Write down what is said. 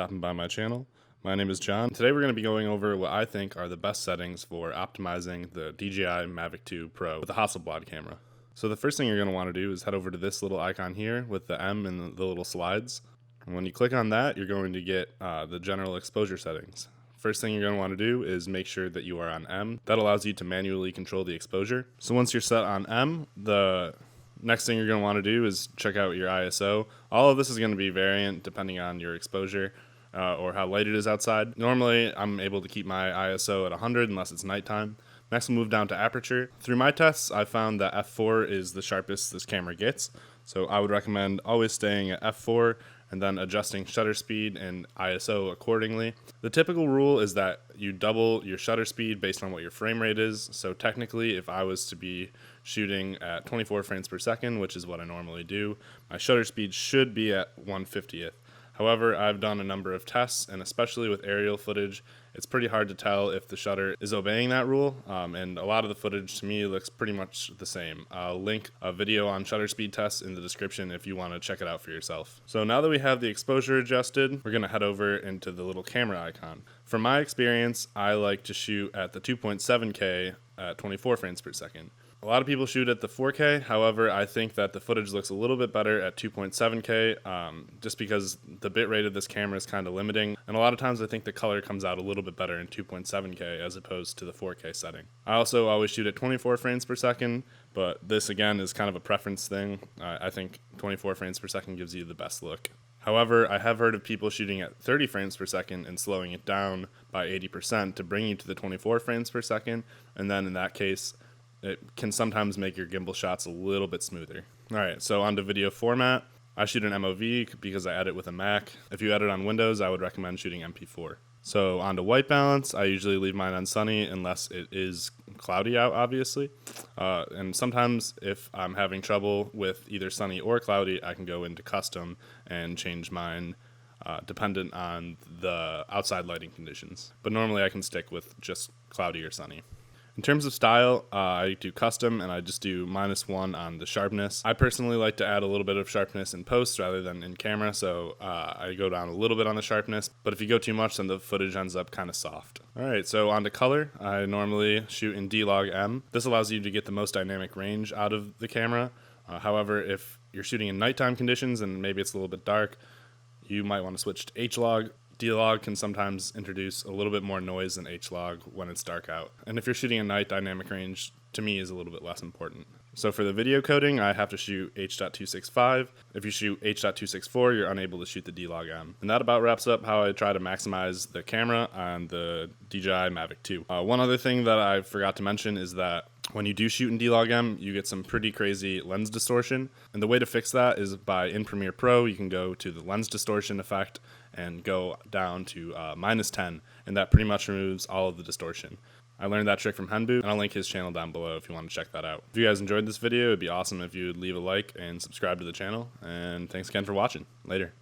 stopping by my channel. My name is John. Today we're going to be going over what I think are the best settings for optimizing the DJI Mavic II Pro with a Hasselblad camera. So the first thing you're going to want to do is head over to this little icon here with the M and the little slides. And when you click on that, you're going to get the general exposure settings. First thing you're going to want to do is make sure that you are on M. That allows you to manually control the exposure. So once you're set on M, the next thing you're going to want to do is check out your ISO. All of this is going to be variant depending on your exposure or how light it is outside. Normally, I'm able to keep my ISO at 100 unless it's nighttime. Next, we'll move down to aperture. Through my tests, I found that f4 is the sharpest this camera gets. So I would recommend always staying at f4 and then adjusting shutter speed and ISO accordingly. The typical rule is that you double your shutter speed based on what your frame rate is. So technically, if I was to be shooting at 24 frames per second, which is what I normally do, my shutter speed should be at 1/50th. However, I've done a number of tests, and especially with aerial footage, it's pretty hard to tell if the shutter is obeying that rule, and a lot of the footage to me looks pretty much the same. I'll link a video on shutter speed tests in the description if you want to check it out for yourself. So now that we have the exposure adjusted, we're going to head over into the little camera icon. From my experience, I like to shoot at the 2.7K at 24 frames per second. A lot of people shoot at the 4K, however, I think that the footage looks a little bit better at 2.7K just because the bitrate of this camera is kind of limiting, and a lot of times I think the color comes out a little bit better in 2.7K as opposed to the 4K setting. I also always shoot at 24 frames per second, but this again is kind of a preference thing. I think 24 frames per second gives you the best look. However, I have heard of people shooting at 30 frames per second and slowing it down by 80% to bring you to the 24 frames per second, and then in that case, it can sometimes make your gimbal shots a little bit smoother. Alright, so on to video format. I shoot an MOV because I edit with a Mac. If you edit on Windows, I would recommend shooting MP4. So on to white balance, I usually leave mine on sunny unless it is cloudy out, obviously. And sometimes if I'm having trouble with either sunny or cloudy, I can go into custom and change mine dependent on the outside lighting conditions. But normally I can stick with just cloudy or sunny. In terms of style, I do custom and I just do -1 on the sharpness. I personally like to add a little bit of sharpness in post rather than in camera, so I go down a little bit on the sharpness, but if you go too much, then the footage ends up kind of soft. Alright, so on to color. I normally shoot in D-Log M. This allows you to get the most dynamic range out of the camera. However, if you're shooting in nighttime conditions and maybe it's a little bit dark, you might want to switch to H-Log. D-Log can sometimes introduce a little bit more noise than H-Log when it's dark out. And if you're shooting at night, dynamic range to me is a little bit less important. So for the video coding, I have to shoot H.265. If you shoot H.264, you're unable to shoot the D-Log M. And that about wraps up how I try to maximize the camera on the DJI Mavic II. One other thing that I forgot to mention is that when you do shoot in D-Log M, you get some pretty crazy lens distortion. And the way to fix that is in Premiere Pro, you can go to the lens distortion effect and go down to -10, and that pretty much removes all of the distortion. I learned that trick from Henbu, and I'll link his channel down below if you want to check that out. If you guys enjoyed this video, it'd be awesome if you would leave a like and subscribe to the channel, and thanks again for watching. Later.